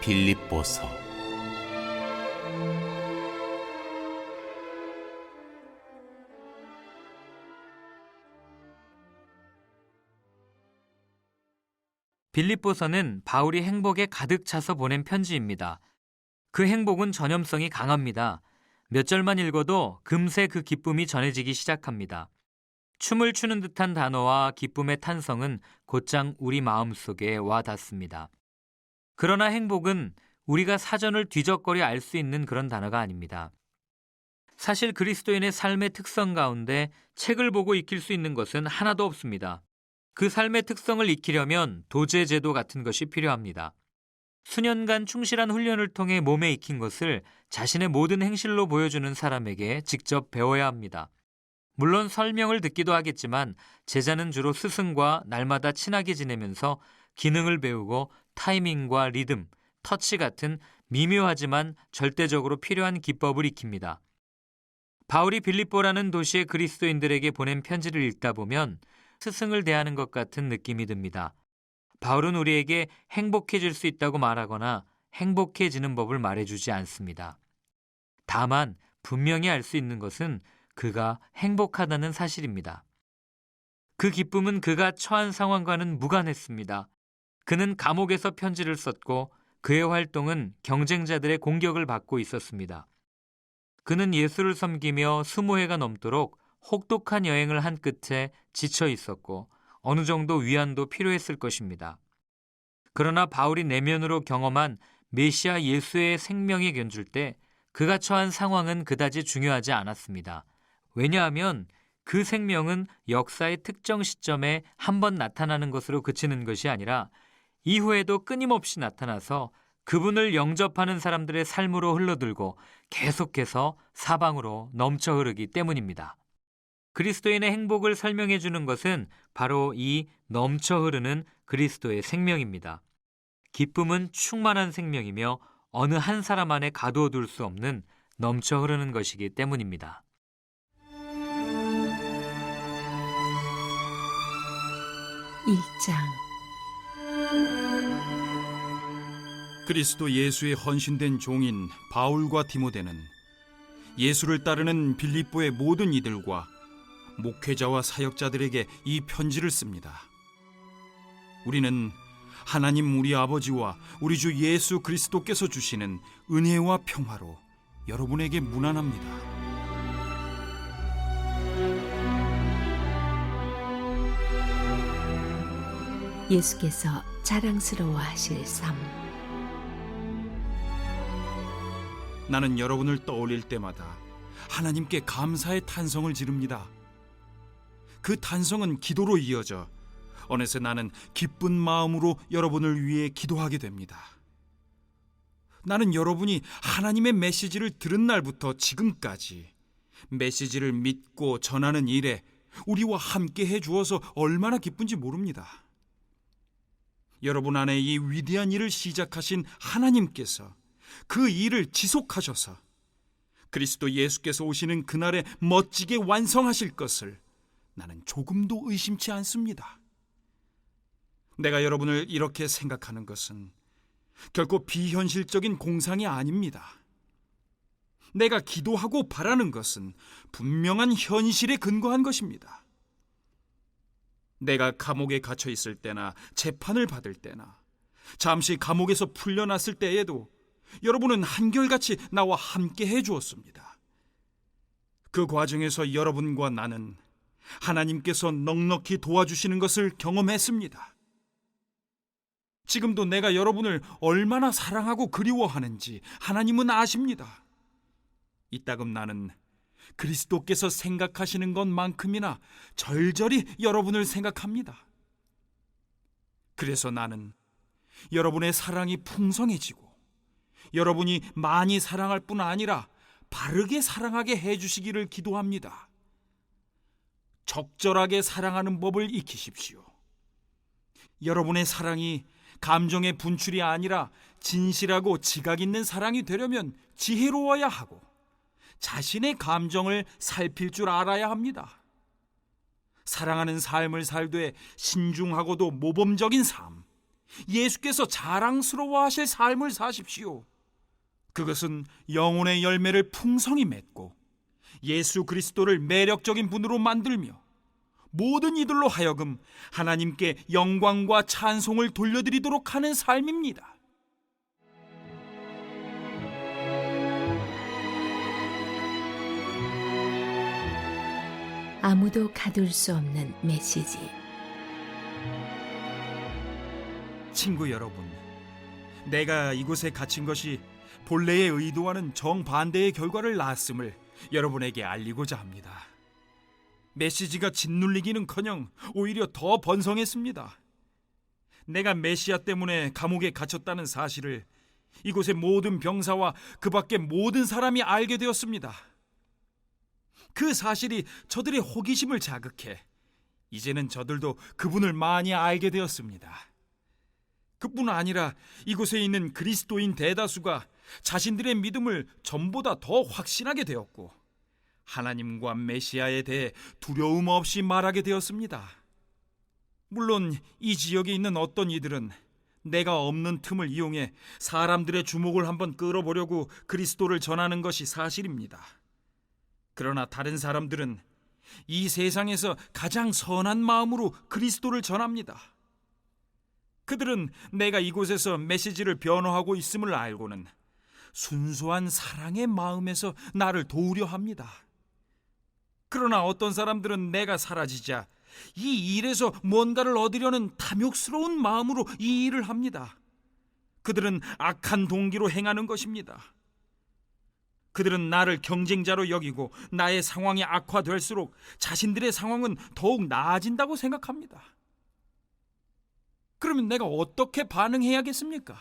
빌립보서 빌립보서는 바울이 행복에 가득 차서 보낸 편지입니다. 그 행복은 전염성이 강합니다. 몇 절만 읽어도 금세 그 기쁨이 전해지기 시작합니다. 춤을 추는 듯한 단어와 기쁨의 탄성은 곧장 우리 마음속에 와 닿습니다. 그러나 행복은 우리가 사전을 뒤적거리 알 수 있는 그런 단어가 아닙니다. 사실 그리스도인의 삶의 특성 가운데 책을 보고 익힐 수 있는 것은 하나도 없습니다. 그 삶의 특성을 익히려면 도제제도 같은 것이 필요합니다. 수년간 충실한 훈련을 통해 몸에 익힌 것을 자신의 모든 행실로 보여주는 사람에게 직접 배워야 합니다. 물론 설명을 듣기도 하겠지만 제자는 주로 스승과 날마다 친하게 지내면서 기능을 배우고 타이밍과 리듬, 터치 같은 미묘하지만 절대적으로 필요한 기법을 익힙니다. 바울이 빌립보라는 도시의 그리스도인들에게 보낸 편지를 읽다 보면 스승을 대하는 것 같은 느낌이 듭니다. 바울은 우리에게 행복해질 수 있다고 말하거나 행복해지는 법을 말해주지 않습니다. 다만 분명히 알 수 있는 것은 그가 행복하다는 사실입니다. 그 기쁨은 그가 처한 상황과는 무관했습니다. 그는 감옥에서 편지를 썼고 그의 활동은 경쟁자들의 공격을 받고 있었습니다. 그는 예수를 섬기며 20회가 넘도록 혹독한 여행을 한 끝에 지쳐 있었고 어느 정도 위안도 필요했을 것입니다. 그러나 바울이 내면으로 경험한 메시아 예수의 생명이 견줄 때 그가 처한 상황은 그다지 중요하지 않았습니다. 왜냐하면 그 생명은 역사의 특정 시점에 한 번 나타나는 것으로 그치는 것이 아니라 이후에도 끊임없이 나타나서 그분을 영접하는 사람들의 삶으로 흘러들고 계속해서 사방으로 넘쳐 흐르기 때문입니다. 그리스도인의 행복을 설명해 주는 것은 바로 이 넘쳐 흐르는 그리스도의 생명입니다. 기쁨은 충만한 생명이며 어느 한 사람 안에 가두어둘 수 없는 넘쳐 흐르는 것이기 때문입니다. 일장 그리스도 예수의 헌신된 종인 바울과 디모데는 예수를 따르는 빌립보의 모든 이들과 목회자와 사역자들에게 이 편지를 씁니다. 우리는 하나님 우리 아버지와 우리 주 예수 그리스도께서 주시는 은혜와 평화로 여러분에게 문안합니다. 예수께서 자랑스러워하실 삶. 나는 여러분을 떠올릴 때마다 하나님께 감사의 탄성을 지릅니다. 그 탄성은 기도로 이어져 어느새 나는 기쁜 마음으로 여러분을 위해 기도하게 됩니다. 나는 여러분이 하나님의 메시지를 들은 날부터 지금까지 메시지를 믿고 전하는 일에 우리와 함께 해주어서 얼마나 기쁜지 모릅니다. 여러분 안에 이 위대한 일을 시작하신 하나님께서 그 일을 지속하셔서 그리스도 예수께서 오시는 그날에 멋지게 완성하실 것을 나는 조금도 의심치 않습니다. 내가 여러분을 이렇게 생각하는 것은 결코 비현실적인 공상이 아닙니다. 내가 기도하고 바라는 것은 분명한 현실에 근거한 것입니다. 내가 감옥에 갇혀 있을 때나 재판을 받을 때나 잠시 감옥에서 풀려났을 때에도 여러분은 한결같이 나와 함께 해주었습니다. 그 과정에서 여러분과 나는 하나님께서 넉넉히 도와주시는 것을 경험했습니다. 지금도 내가 여러분을 얼마나 사랑하고 그리워하는지 하나님은 아십니다. 이따금 나는 그리스도께서 생각하시는 것만큼이나 절절히 여러분을 생각합니다. 그래서 나는 여러분의 사랑이 풍성해지고 여러분이 많이 사랑할 뿐 아니라 바르게 사랑하게 해주시기를 기도합니다. 적절하게 사랑하는 법을 익히십시오. 여러분의 사랑이 감정의 분출이 아니라 진실하고 지각 있는 사랑이 되려면 지혜로워야 하고 자신의 감정을 살필 줄 알아야 합니다. 사랑하는 삶을 살되 신중하고도 모범적인 삶, 예수께서 자랑스러워하실 삶을 사십시오. 그것은 영혼의 열매를 풍성히 맺고 예수 그리스도를 매력적인 분으로 만들며 모든 이들로 하여금 하나님께 영광과 찬송을 돌려드리도록 하는 삶입니다. 아무도 가둘 수 없는 메시지. 친구 여러분, 내가 이곳에 갇힌 것이 본래의 의도와는 정반대의 결과를 낳았음을 여러분에게 알리고자 합니다. 메시지가 짓눌리기는커녕 오히려 더 번성했습니다. 내가 메시아 때문에 감옥에 갇혔다는 사실을 이곳의 모든 병사와 그 밖의 모든 사람이 알게 되었습니다. 그 사실이 저들의 호기심을 자극해 이제는 저들도 그분을 많이 알게 되었습니다. 그뿐 아니라 이곳에 있는 그리스도인 대다수가 자신들의 믿음을 전보다 더 확신하게 되었고 하나님과 메시아에 대해 두려움 없이 말하게 되었습니다. 물론 이 지역에 있는 어떤 이들은 내가 없는 틈을 이용해 사람들의 주목을 한번 끌어보려고 그리스도를 전하는 것이 사실입니다. 그러나 다른 사람들은 이 세상에서 가장 선한 마음으로 그리스도를 전합니다. 그들은 내가 이곳에서 메시지를 변호하고 있음을 알고는 순수한 사랑의 마음에서 나를 도우려 합니다. 그러나 어떤 사람들은 내가 사라지자 이 일에서 뭔가를 얻으려는 탐욕스러운 마음으로 이 일을 합니다. 그들은 악한 동기로 행하는 것입니다. 그들은 나를 경쟁자로 여기고 나의 상황이 악화될수록 자신들의 상황은 더욱 나아진다고 생각합니다. 그러면 내가 어떻게 반응해야겠습니까?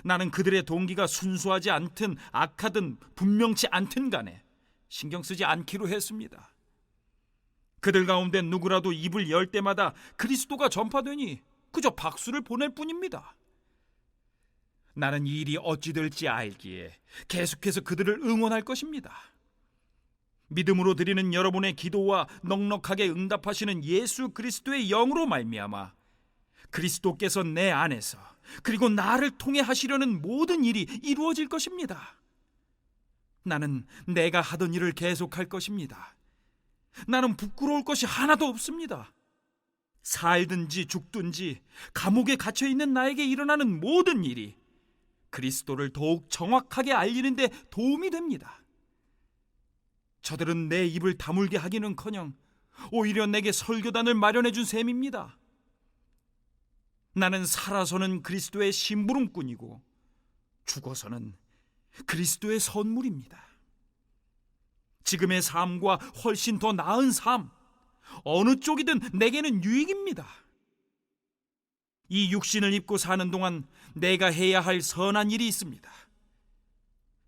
나는 그들의 동기가 순수하지 않든 악하든 분명치 않든 간에 신경 쓰지 않기로 했습니다. 그들 가운데 누구라도 입을 열 때마다 그리스도가 전파되니 그저 박수를 보낼 뿐입니다. 나는 이 일이 어찌 될지 알기에 계속해서 그들을 응원할 것입니다. 믿음으로 드리는 여러분의 기도와 넉넉하게 응답하시는 예수 그리스도의 영으로 말미암아 그리스도께서 내 안에서 그리고 나를 통해 하시려는 모든 일이 이루어질 것입니다. 나는 내가 하던 일을 계속할 것입니다. 나는 부끄러울 것이 하나도 없습니다. 살든지 죽든지 감옥에 갇혀있는 나에게 일어나는 모든 일이 그리스도를 더욱 정확하게 알리는 데 도움이 됩니다. 저들은 내 입을 다물게 하기는커녕 오히려 내게 설교단을 마련해 준 셈입니다. 나는 살아서는 그리스도의 심부름꾼이고 죽어서는 그리스도의 선물입니다. 지금의 삶과 훨씬 더 나은 삶, 어느 쪽이든 내게는 유익입니다. 이 육신을 입고 사는 동안 내가 해야 할 선한 일이 있습니다.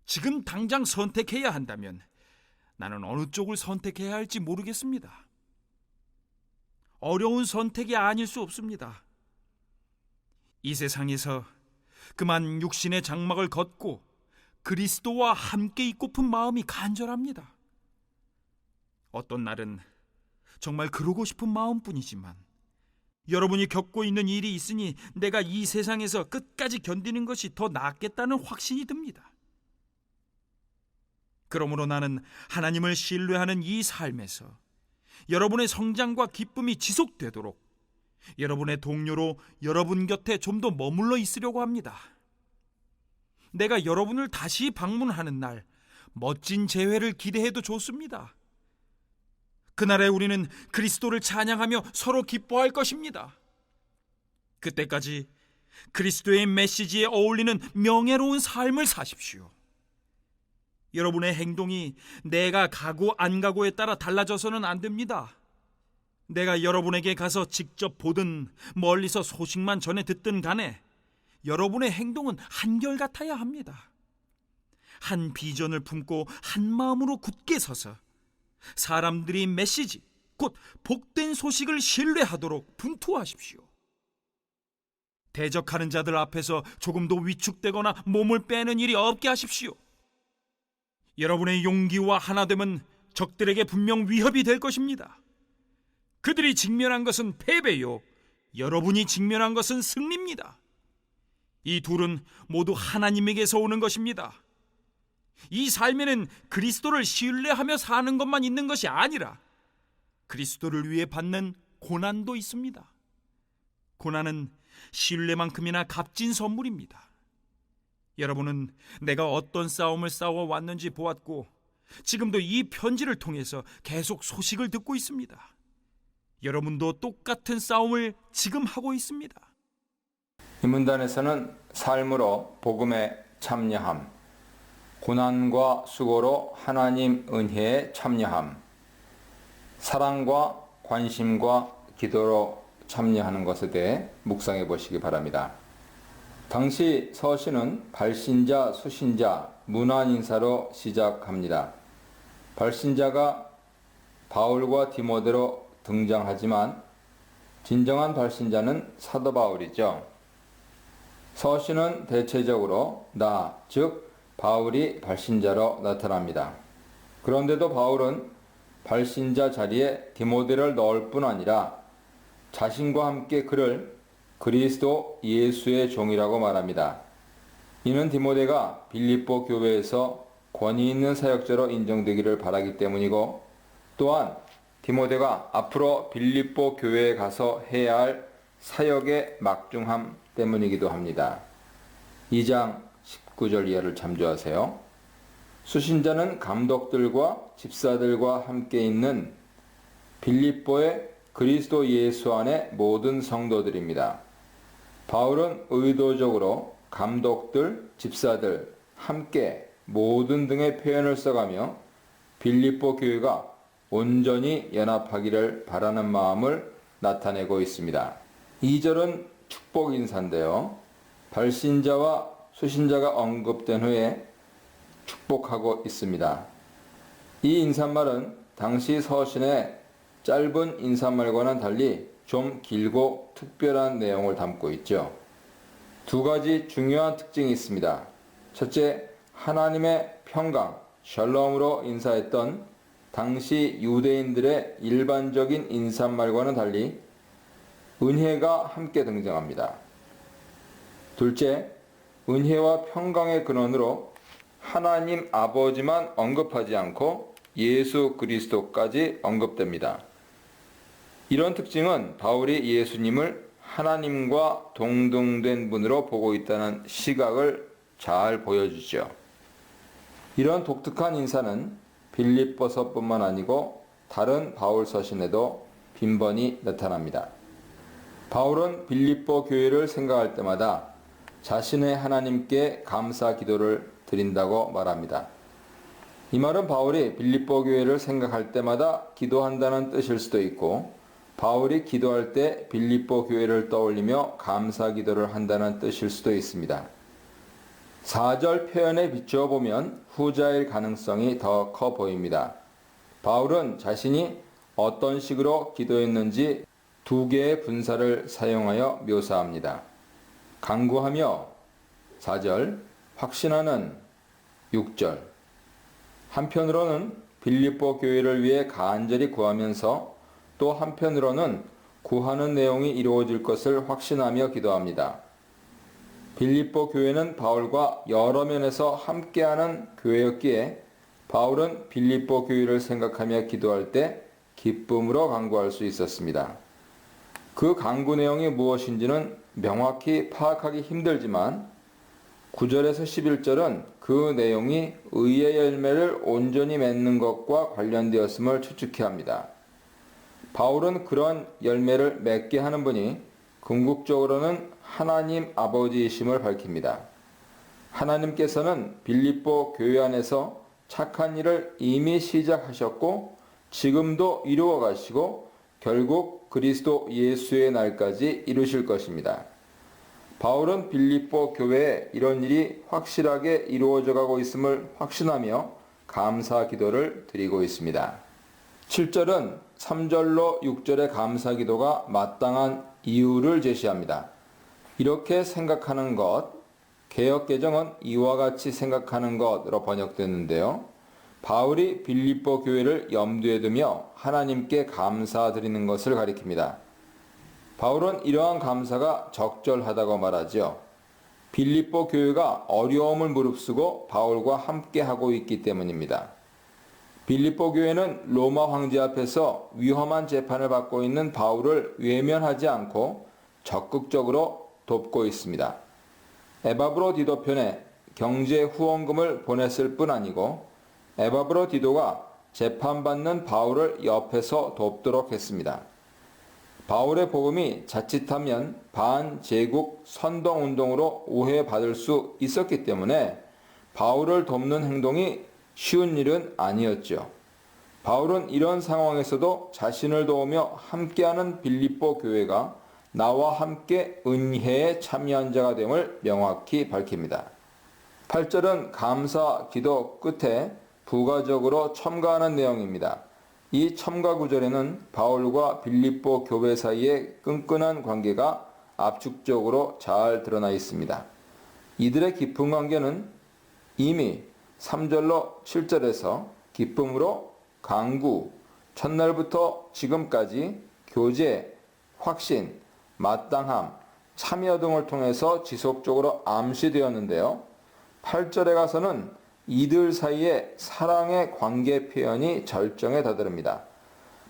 지금 당장 선택해야 한다면 나는 어느 쪽을 선택해야 할지 모르겠습니다. 어려운 선택이 아닐 수 없습니다. 이 세상에서 그만 육신의 장막을 걷고 그리스도와 함께 있고픈 마음이 간절합니다. 어떤 날은 정말 그러고 싶은 마음뿐이지만 여러분이 겪고 있는 일이 있으니 내가 이 세상에서 끝까지 견디는 것이 더 낫겠다는 확신이 듭니다. 그러므로 나는 하나님을 신뢰하는 이 삶에서 여러분의 성장과 기쁨이 지속되도록 여러분의 동료로 여러분 곁에 좀 더 머물러 있으려고 합니다. 내가 여러분을 다시 방문하는 날 멋진 재회를 기대해도 좋습니다. 그날에 우리는 그리스도를 찬양하며 서로 기뻐할 것입니다. 그때까지 그리스도의 메시지에 어울리는 명예로운 삶을 사십시오. 여러분의 행동이 내가 가고 안 가고에 따라 달라져서는 안 됩니다. 내가 여러분에게 가서 직접 보든 멀리서 소식만 전해 듣든 간에 여러분의 행동은 한결같아야 합니다. 한 비전을 품고 한 마음으로 굳게 서서 사람들이 메시지, 곧 복된 소식을 신뢰하도록 분투하십시오. 대적하는 자들 앞에서 조금도 위축되거나 몸을 빼는 일이 없게 하십시오. 여러분의 용기와 하나됨은 적들에게 분명 위협이 될 것입니다. 그들이 직면한 것은 패배요, 여러분이 직면한 것은 승리입니다. 이 둘은 모두 하나님에게서 오는 것입니다. 이 삶에는 그리스도를 신뢰하며 사는 것만 있는 것이 아니라 그리스도를 위해 받는 고난도 있습니다. 고난은 신뢰만큼이나 값진 선물입니다. 여러분은 내가 어떤 싸움을 싸워왔는지 보았고 지금도 이 편지를 통해서 계속 소식을 듣고 있습니다. 여러분도 똑같은 싸움을 지금 하고 있습니다. 이 문단에서는 삶으로 복음에 참여함, 고난과 수고로 하나님 은혜에 참여함, 사랑과 관심과 기도로 참여하는 것에 대해 묵상해 보시기 바랍니다. 당시 서신은 발신자, 수신자, 문안 인사로 시작합니다. 발신자가 바울과 디모데로 등장하지만 진정한 발신자는 사도 바울이죠. 서신은 대체적으로 즉 바울이 발신자로 나타납니다. 그런데도 바울은 발신자 자리에 디모데를 넣을 뿐 아니라 자신과 함께 그를 그리스도 예수의 종이라고 말합니다. 이는 디모데가 빌립보 교회에서 권위 있는 사역자로 인정되기를 바라기 때문이고, 또한 디모데가 앞으로 빌립보 교회에 가서 해야 할 사역의 막중함 때문이기도 합니다. 2장 19절 이하를 참조하세요. 수신자는 감독들과 집사들과 함께 있는 빌립보의 그리스도 예수 안의 모든 성도들입니다. 바울은 의도적으로 감독들, 집사들, 함께, 모든 등의 표현을 써가며 빌립보 교회가 온전히 연합하기를 바라는 마음을 나타내고 있습니다. 2절은 축복 인사인데요. 발신자와 수신자가 언급된 후에 축복하고 있습니다. 이 인사말은 당시 서신의 짧은 인사말과는 달리 좀 길고 특별한 내용을 담고 있죠. 두 가지 중요한 특징이 있습니다. 첫째, 하나님의 평강, 샬롬으로 인사했던 당시 유대인들의 일반적인 인사말과는 달리 은혜가 함께 등장합니다. 둘째, 은혜와 평강의 근원으로 하나님 아버지만 언급하지 않고 예수 그리스도까지 언급됩니다. 이런 특징은 바울이 예수님을 하나님과 동등된 분으로 보고 있다는 시각을 잘 보여주죠. 이런 독특한 인사는 빌립보서뿐만 아니고 다른 바울 서신에도 빈번히 나타납니다. 바울은 빌립보 교회를 생각할 때마다 자신의 하나님께 감사 기도를 드린다고 말합니다. 이 말은 바울이 빌립보 교회를 생각할 때마다 기도한다는 뜻일 수도 있고, 바울이 기도할 때 빌립보 교회를 떠올리며 감사 기도를 한다는 뜻일 수도 있습니다. 4절 표현에 비추어 보면 후자일 가능성이 더 커 보입니다. 바울은 자신이 어떤 식으로 기도했는지 두 개의 분사를 사용하여 묘사합니다. 간구하며 4절, 확신하는 6절. 한편으로는 빌립보 교회를 위해 간절히 구하면서 또 한편으로는 구하는 내용이 이루어질 것을 확신하며 기도합니다. 빌립보 교회는 바울과 여러 면에서 함께하는 교회였기에 바울은 빌립보 교회를 생각하며 기도할 때 기쁨으로 간구할 수 있었습니다. 그 간구 내용이 무엇인지는 명확히 파악하기 힘들지만 9절에서 11절은 그 내용이 의의 열매를 온전히 맺는 것과 관련되었음을 추측해 합니다. 바울은 그런 열매를 맺게 하는 분이 궁극적으로는 하나님 아버지이심을 밝힙니다. 하나님께서는 빌립보 교회 안에서 착한 일을 이미 시작하셨고 지금도 이루어 가시고 결국 그리스도 예수의 날까지 이루실 것입니다. 바울은 빌립보 교회에 이런 일이 확실하게 이루어져 가고 있음을 확신하며 감사 기도를 드리고 있습니다. 7절은 3절로 6절의 감사 기도가 마땅한 이유를 제시합니다. 이렇게 생각하는 것, 개역개정은 이와 같이 생각하는 것으로 번역됐는데요. 바울이 빌립보 교회를 염두에 두며 하나님께 감사드리는 것을 가리킵니다. 바울은 이러한 감사가 적절하다고 말하죠. 빌립보 교회가 어려움을 무릅쓰고 바울과 함께하고 있기 때문입니다. 빌립보 교회는 로마 황제 앞에서 위험한 재판을 받고 있는 바울을 외면하지 않고 적극적으로 돕고 있습니다. 에바브로디도 편에 경제 후원금을 보냈을 뿐 아니고 에바브로디도가 재판받는 바울을 옆에서 돕도록 했습니다. 바울의 복음이 자칫하면 반제국 선동운동으로 오해받을 수 있었기 때문에 바울을 돕는 행동이 쉬운 일은 아니었죠. 바울은 이런 상황에서도 자신을 도우며 함께하는 빌립보 교회가 나와 함께 은혜에 참여한 자가 됨을 명확히 밝힙니다. 8절은 감사 기도 끝에 부가적으로 첨가하는 내용입니다. 이 첨가 구절에는 바울과 빌립보 교회 사이의 끈끈한 관계가 압축적으로 잘 드러나 있습니다. 이들의 깊은 관계는 이미 3절로 7절에서 기쁨으로 강구, 첫날부터 지금까지 교제, 확신, 마땅함, 참여 등을 통해서 지속적으로 암시되었는데요. 8절에 가서는 이들 사이의 사랑의 관계 표현이 절정에 다다릅니다.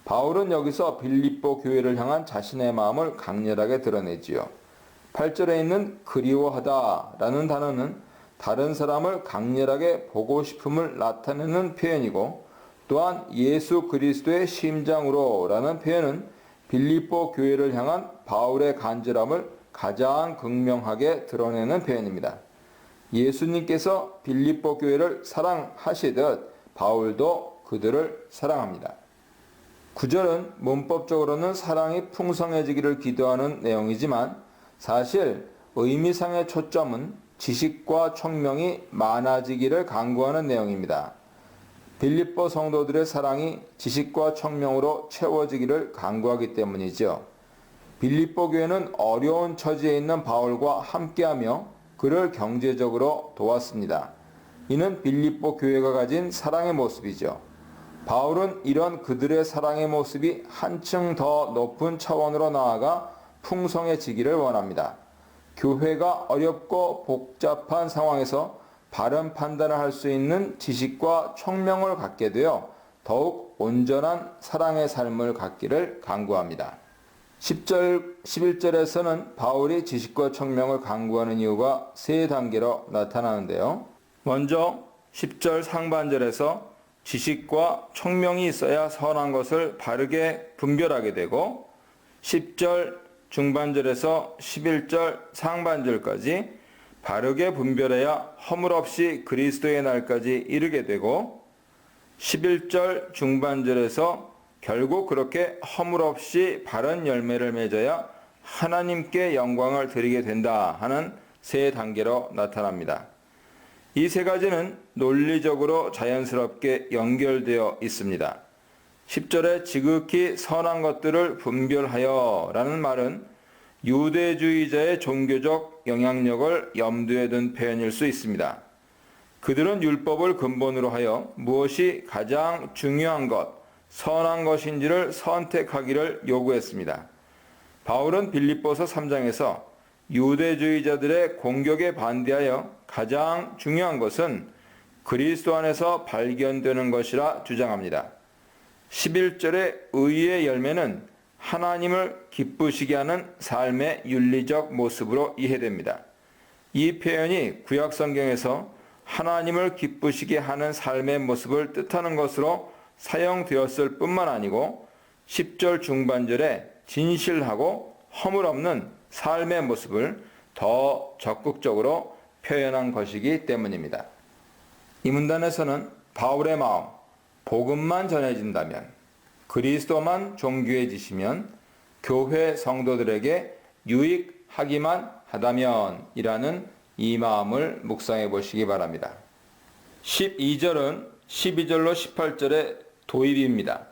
바울은 여기서 빌립보 교회를 향한 자신의 마음을 강렬하게 드러내지요. 8절에 있는 그리워하다라는 단어는 다른 사람을 강렬하게 보고 싶음을 나타내는 표현이고, 또한 예수 그리스도의 심장으로라는 표현은 빌립보 교회를 향한 바울의 간절함을 가장 극명하게 드러내는 표현입니다. 예수님께서 빌립보 교회를 사랑하시듯 바울도 그들을 사랑합니다. 9절은 문법적으로는 사랑이 풍성해지기를 기도하는 내용이지만 사실 의미상의 초점은 지식과 총명이 많아지기를 간구하는 내용입니다. 빌립보 성도들의 사랑이 지식과 총명으로 채워지기를 간구하기 때문이죠. 빌립보 교회는 어려운 처지에 있는 바울과 함께하며 그를 경제적으로 도왔습니다. 이는 빌립보 교회가 가진 사랑의 모습이죠. 바울은 이런 그들의 사랑의 모습이 한층 더 높은 차원으로 나아가 풍성해지기를 원합니다. 교회가 어렵고 복잡한 상황에서 바른 판단을 할 수 있는 지식과 총명을 갖게 되어 더욱 온전한 사랑의 삶을 갖기를 간구합니다. 10절, 11절에서는 바울이 지식과 총명을 간구하는 이유가 세 단계로 나타나는데요. 먼저 10절 상반절에서 지식과 총명이 있어야 선한 것을 바르게 분별하게 되고 10절 중반절에서 11절 상반절까지 바르게 분별해야 허물없이 그리스도의 날까지 이르게 되고 11절 중반절에서 결국 그렇게 허물없이 바른 열매를 맺어야 하나님께 영광을 드리게 된다 하는 세 단계로 나타납니다. 이 세 가지는 논리적으로 자연스럽게 연결되어 있습니다. 10절에 지극히 선한 것들을 분별하여 라는 말은 유대주의자의 종교적 영향력을 염두에 둔 표현일 수 있습니다. 그들은 율법을 근본으로 하여 무엇이 가장 중요한 것, 선한 것인지를 선택하기를 요구했습니다. 바울은 빌립보서 3장에서 유대주의자들의 공격에 반대하여 가장 중요한 것은 그리스도 안에서 발견되는 것이라 주장합니다. 11절의 의의 열매는 하나님을 기쁘시게 하는 삶의 윤리적 모습으로 이해됩니다. 이 표현이 구약 성경에서 하나님을 기쁘시게 하는 삶의 모습을 뜻하는 것으로 사용되었을 뿐만 아니고 10절 중반절에 진실하고 허물없는 삶의 모습을 더 적극적으로 표현한 것이기 때문입니다. 이 문단에서는 바울의 마음, 복음만 전해진다면, 그리스도만 존귀해지시면, 교회 성도들에게 유익하기만 하다면 이라는 이 마음을 묵상해 보시기 바랍니다. 12절은 12절로 18절의 도입입니다.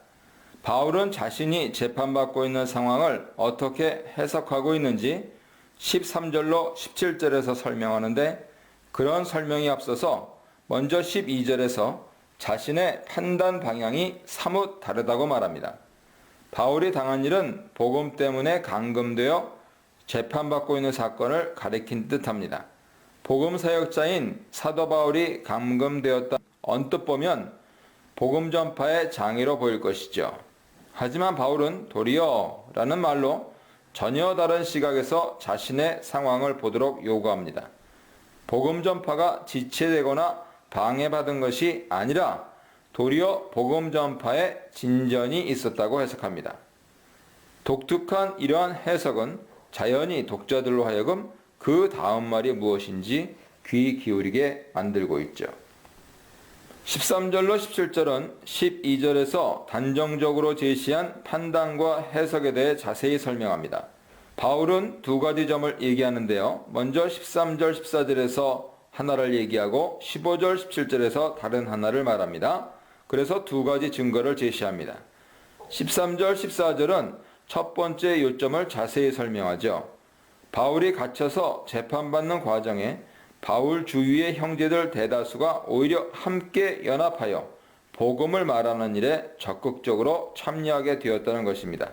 바울은 자신이 재판받고 있는 상황을 어떻게 해석하고 있는지 13절로 17절에서 설명하는데, 그런 설명이 앞서서 먼저 12절에서 자신의 판단 방향이 사뭇 다르다고 말합니다. 바울이 당한 일은 복음 때문에 감금되어 재판받고 있는 사건을 가리킨 듯합니다. 복음 사역자인 사도 바울이 감금되었다 언뜻 보면 복음 전파의 장애로 보일 것이죠. 하지만 바울은 도리어 라는 말로 전혀 다른 시각에서 자신의 상황을 보도록 요구합니다. 복음 전파가 지체되거나 방해받은 것이 아니라 도리어 복음 전파에 진전이 있었다고 해석합니다. 독특한 이러한 해석은 자연히 독자들로 하여금 그 다음 말이 무엇인지 귀 기울이게 만들고 있죠. 13절로 17절은 12절에서 단정적으로 제시한 판단과 해석에 대해 자세히 설명합니다. 바울은 두 가지 점을 얘기하는데요. 먼저 13절, 14절에서 하나를 얘기하고 15절, 17절에서 다른 하나를 말합니다. 그래서 두 가지 증거를 제시합니다. 13절, 14절은 첫 번째 요점을 자세히 설명하죠. 바울이 갇혀서 재판받는 과정에 바울 주위의 형제들 대다수가 오히려 함께 연합하여 복음을 말하는 일에 적극적으로 참여하게 되었다는 것입니다.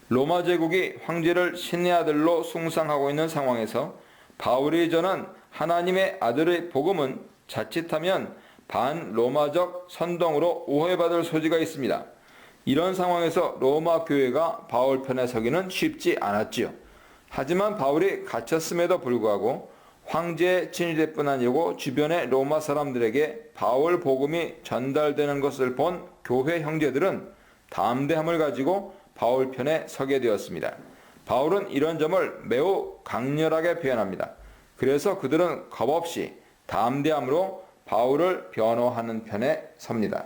로마 제국이 황제를 신의 아들로 숭상하고 있는 상황에서 바울이 전한 하나님의 아들의 복음은 자칫하면 반로마적 선동으로 오해받을 소지가 있습니다. 이런 상황에서 로마 교회가 바울 편에 서기는 쉽지 않았지요. 하지만 바울이 갇혔음에도 불구하고 황제의 친위대뿐 아니고 주변의 로마 사람들에게 바울 복음이 전달되는 것을 본 교회 형제들은 담대함을 가지고 바울 편에 서게 되었습니다. 바울은 이런 점을 매우 강렬하게 표현합니다. 그래서 그들은 겁없이 담대함으로 바울을 변호하는 편에 섭니다.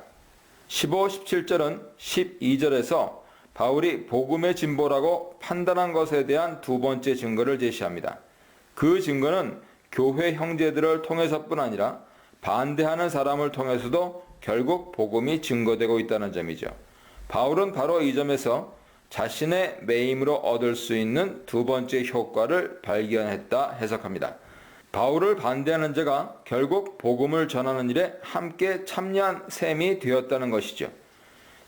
15, 17절은 12절에서 바울이 복음의 진보라고 판단한 것에 대한 두 번째 증거를 제시합니다. 그 증거는 교회 형제들을 통해서뿐 아니라 반대하는 사람을 통해서도 결국 복음이 증거되고 있다는 점이죠. 바울은 바로 이 점에서 자신의 매임으로 얻을 수 있는 두 번째 효과를 발견했다 해석합니다. 바울을 반대하는 자가 결국 복음을 전하는 일에 함께 참여한 셈이 되었다는 것이죠.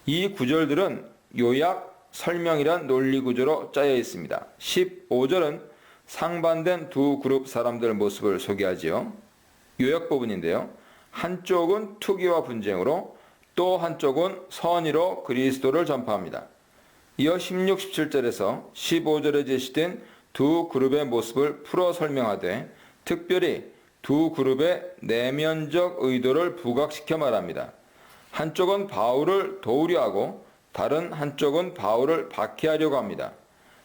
이 구절들은 요약, 설명이란 논리 구조로 짜여 있습니다. 15절은 상반된 두 그룹 사람들 모습을 소개하지요. 요약 부분인데요. 한쪽은 투기와 분쟁으로 또 한쪽은 선의로 그리스도를 전파합니다. 이어 16, 17절에서 15절에 제시된 두 그룹의 모습을 풀어 설명하되 특별히 두 그룹의 내면적 의도를 부각시켜 말합니다. 한쪽은 바울을 도우려 하고 다른 한쪽은 바울을 박해하려고 합니다.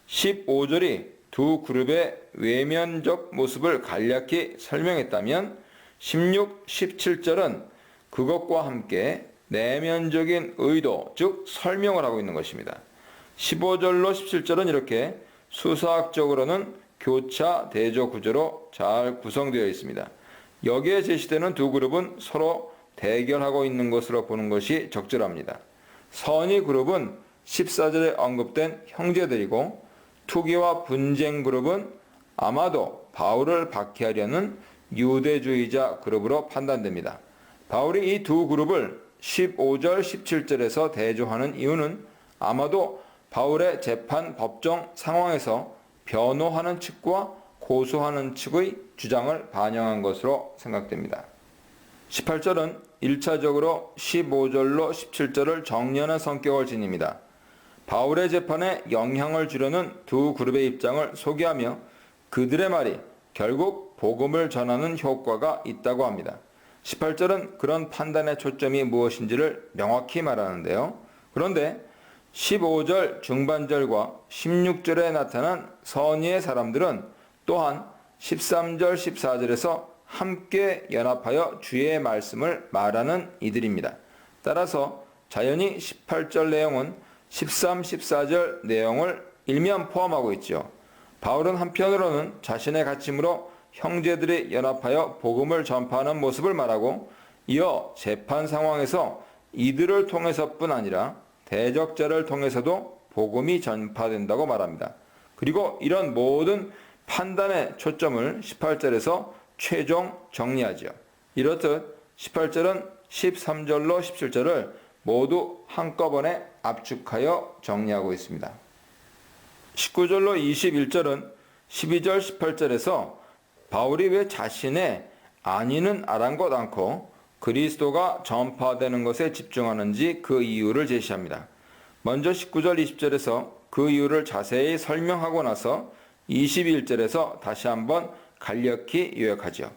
15절이 두 그룹의 외면적 모습을 간략히 설명했다면 16, 17절은 그것과 함께 내면적인 의도, 즉 설명을 하고 있는 것입니다. 15절로 17절은 이렇게 수사학적으로는 교차 대조 구조로 잘 구성되어 있습니다. 여기에 제시되는 두 그룹은 서로 대결하고 있는 것으로 보는 것이 적절합니다. 선의 그룹은 14절에 언급된 형제들이고 투기와 분쟁 그룹은 아마도 바울을 박해하려는 유대주의자 그룹으로 판단됩니다. 바울이 이 두 그룹을 15절, 17절에서 대조하는 이유는 아마도 바울의 재판 법정 상황에서 변호하는 측과 고소하는 측의 주장을 반영한 것으로 생각됩니다. 18절은 1차적으로 15절로 17절을 정리하는 성격을 지닙니다. 바울의 재판에 영향을 주려는 두 그룹의 입장을 소개하며 그들의 말이 결국 복음을 전하는 효과가 있다고 합니다. 18절은 그런 판단의 초점이 무엇인지를 명확히 말하는데요. 그런데 15절 중반절과 16절에 나타난 선의의 사람들은 또한 13절, 14절에서 함께 연합하여 주의 말씀을 말하는 이들입니다. 따라서 자연히 18절 내용은 13, 14절 내용을 일면 포함하고 있죠. 바울은 한편으로는 자신의 갇힘으로 형제들이 연합하여 복음을 전파하는 모습을 말하고 이어 재판 상황에서 이들을 통해서뿐 아니라 대적자를 통해서도 복음이 전파된다고 말합니다. 그리고 이런 모든 판단의 초점을 18절에서 최종 정리하죠. 이렇듯 18절은 13절로 17절을 모두 한꺼번에 압축하여 정리하고 있습니다. 19절로 21절은 12절 18절에서 바울이 왜 자신의 안위는 아랑곳 않고 그리스도가 전파되는 것에 집중하는지 그 이유를 제시합니다. 먼저 19절 20절에서 그 이유를 자세히 설명하고 나서 21절에서 다시 한번 간략히 요약하죠.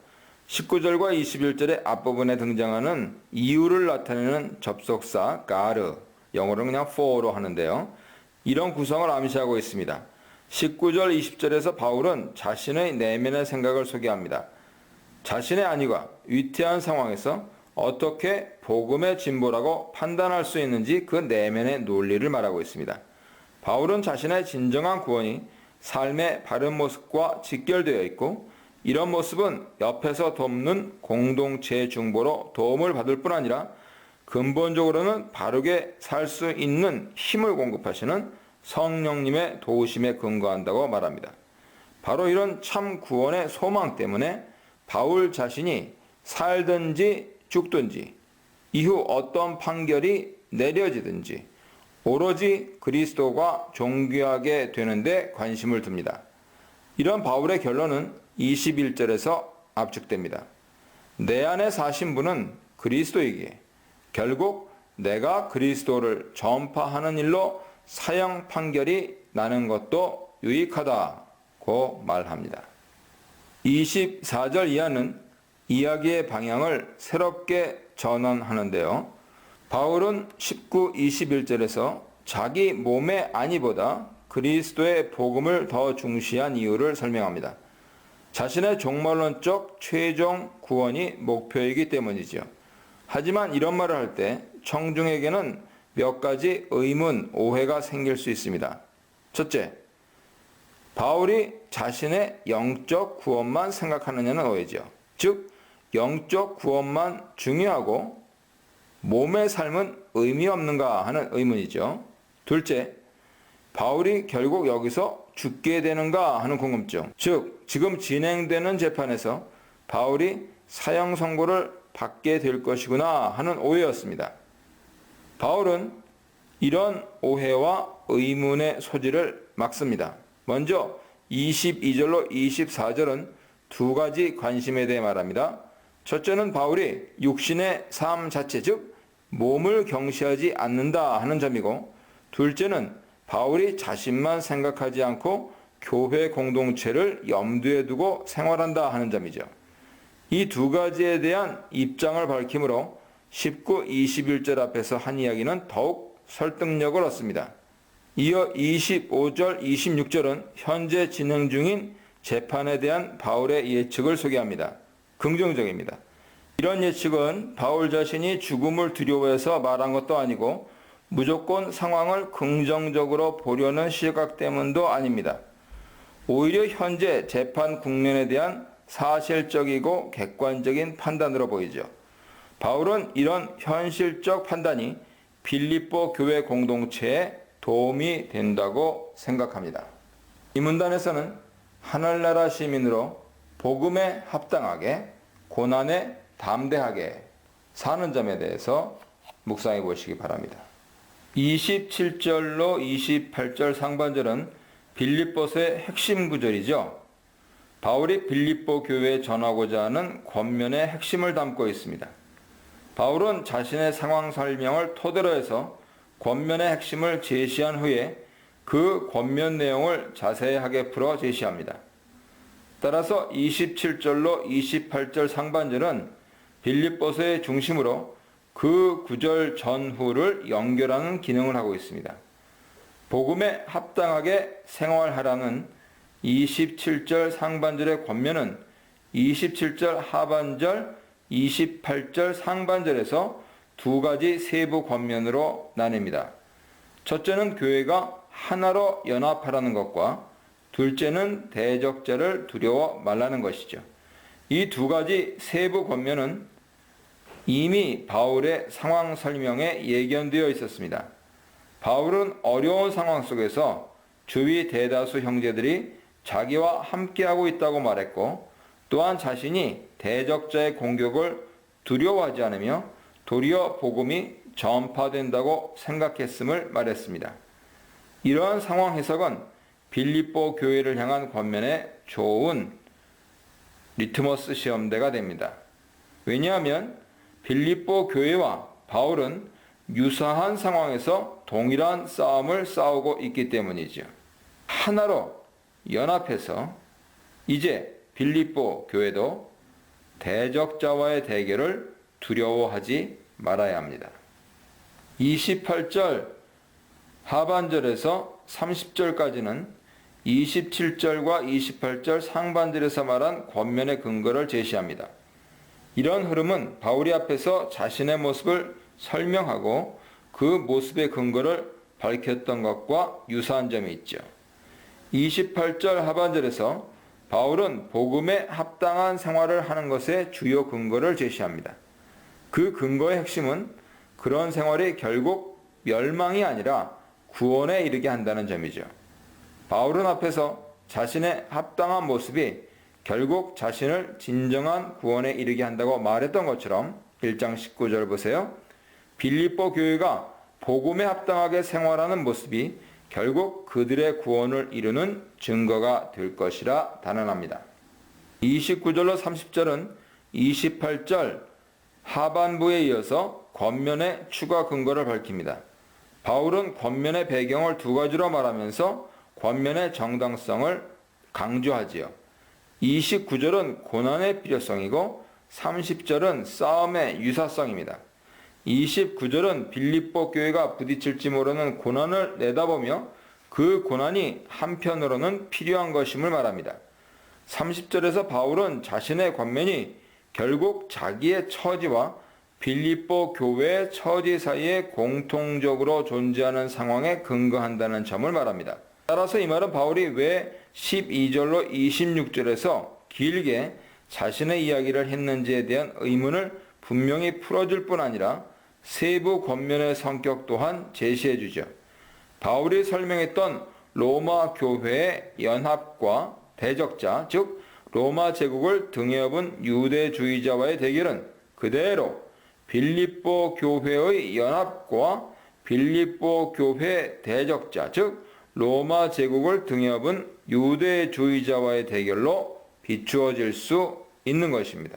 19절과 21절의 앞부분에 등장하는 이유를 나타내는 접속사 가르, 영어로는 그냥 for로 하는데요. 이런 구성을 암시하고 있습니다. 19절 20절에서 바울은 자신의 내면의 생각을 소개합니다. 자신의 안위가 위태한 상황에서 어떻게 복음의 진보라고 판단할 수 있는지 그 내면의 논리를 말하고 있습니다. 바울은 자신의 진정한 구원이 삶의 바른 모습과 직결되어 있고 이런 모습은 옆에서 돕는 공동체의 중보로 도움을 받을 뿐 아니라 근본적으로는 바르게 살 수 있는 힘을 공급하시는 성령님의 도우심에 근거한다고 말합니다. 바로 이런 참 구원의 소망 때문에 바울 자신이 살든지 죽든지 이후 어떤 판결이 내려지든지 오로지 그리스도가 존귀하게 되는데 관심을 둡니다. 이런 바울의 결론은 21절에서 압축됩니다. 내 안에 사신 분은 그리스도이기에 결국 내가 그리스도를 전파하는 일로 사형 판결이 나는 것도 유익하다고 말합니다. 24절 이하는 이야기의 방향을 새롭게 전환하는데요. 바울은 19, 21절에서 자기 몸의 안위보다 그리스도의 복음을 더 중시한 이유를 설명합니다. 자신의 종말론적 최종 구원이 목표이기 때문이죠. 하지만 이런 말을 할 때 청중에게는 몇 가지 의문, 오해가 생길 수 있습니다. 첫째, 바울이 자신의 영적 구원만 생각하느냐는 오해죠. 즉, 영적 구원만 중요하고 몸의 삶은 의미 없는가 하는 의문이죠. 둘째, 바울이 결국 여기서 죽게 되는가 하는 궁금증. 즉, 지금 진행되는 재판에서 바울이 사형 선고를 받게 될 것이구나 하는 오해였습니다. 바울은 이런 오해와 의문의 소지를 막습니다. 먼저 22절로 24절은 두 가지 관심에 대해 말합니다. 첫째는 바울이 육신의 삶 자체, 즉 몸을 경시하지 않는다 하는 점이고, 둘째는 바울이 자신만 생각하지 않고 교회 공동체를 염두에 두고 생활한다 하는 점이죠. 이 두 가지에 대한 입장을 밝힘으로 19, 21절 앞에서 한 이야기는 더욱 설득력을 얻습니다. 이어 25절, 26절은 현재 진행 중인 재판에 대한 바울의 예측을 소개합니다. 긍정적입니다. 이런 예측은 바울 자신이 죽음을 두려워해서 말한 것도 아니고 무조건 상황을 긍정적으로 보려는 시각 때문도 아닙니다. 오히려 현재 재판 국면에 대한 사실적이고 객관적인 판단으로 보이죠. 바울은 이런 현실적 판단이 빌립보 교회 공동체에 도움이 된다고 생각합니다. 이 문단에서는 하늘나라 시민으로 복음에 합당하게 고난에 담대하게 사는 점에 대해서 묵상해 보시기 바랍니다. 27절로 28절 상반절은 빌립보서의 핵심 구절이죠. 바울이 빌립보 교회에 전하고자 하는 권면의 핵심을 담고 있습니다. 바울은 자신의 상황 설명을 토대로 해서 권면의 핵심을 제시한 후에 그 권면 내용을 자세하게 풀어 제시합니다. 따라서 27절로 28절 상반절은 빌립보서의 중심으로 그 구절 전후를 연결하는 기능을 하고 있습니다. 복음에 합당하게 생활하라는 27절 상반절의 권면은 27절 하반절, 28절 상반절에서 두 가지 세부 권면으로 나뉩니다. 첫째는 교회가 하나로 연합하라는 것과 둘째는 대적자를 두려워 말라는 것이죠. 이 두 가지 세부 권면은 이미 바울의 상황 설명에 예견되어 있었습니다. 바울은 어려운 상황 속에서 주위 대다수 형제들이 자기와 함께하고 있다고 말했고, 또한 자신이 대적자의 공격을 두려워하지 않으며 도리어 복음이 전파된다고 생각했음을 말했습니다. 이러한 상황 해석은 빌립보 교회를 향한 권면에 좋은 리트머스 시험대가 됩니다. 왜냐하면 빌립보 교회와 바울은 유사한 상황에서 동일한 싸움을 싸우고 있기 때문이죠. 하나로 연합해서 이제 빌립보 교회도 대적자와의 대결을 두려워하지 말아야 합니다. 28절 하반절에서 30절까지는 27절과 28절 상반절에서 말한 권면의 근거를 제시합니다. 이런 흐름은 바울이 앞에서 자신의 모습을 설명하고 그 모습의 근거를 밝혔던 것과 유사한 점이 있죠. 28절 하반절에서 바울은 복음에 합당한 생활을 하는 것의 주요 근거를 제시합니다. 그 근거의 핵심은 그런 생활이 결국 멸망이 아니라 구원에 이르게 한다는 점이죠. 바울은 앞에서 자신의 합당한 모습이 결국 자신을 진정한 구원에 이르게 한다고 말했던 것처럼 1장 19절 보세요. 빌립보 교회가 복음에 합당하게 생활하는 모습이 결국 그들의 구원을 이루는 증거가 될 것이라 단언합니다. 29절로 30절은 28절 하반부에 이어서 권면의 추가 근거를 밝힙니다. 바울은 권면의 배경을 두 가지로 말하면서 권면의 정당성을 강조하지요. 29절은 고난의 필요성이고 30절은 싸움의 유사성입니다. 29절은 빌립보 교회가 부딪힐지 모르는 고난을 내다보며 그 고난이 한편으로는 필요한 것임을 말합니다. 30절에서 바울은 자신의 권면이 결국 자기의 처지와 빌립보 교회의 처지 사이에 공통적으로 존재하는 상황에 근거한다는 점을 말합니다. 따라서 이 말은 바울이 왜 12절로 26절에서 길게 자신의 이야기를 했는지에 대한 의문을 분명히 풀어줄 뿐 아니라 세부 권면의 성격 또한 제시해 주죠. 바울이 설명했던 로마 교회의 연합과 대적자, 즉 로마 제국을 등에 업은 유대주의자와의 대결은 그대로 빌립보 교회의 연합과 빌립보 교회 대적자, 즉 로마 제국을 등에 업은 유대주의자와의 대결로 비추어질 수 있는 것입니다.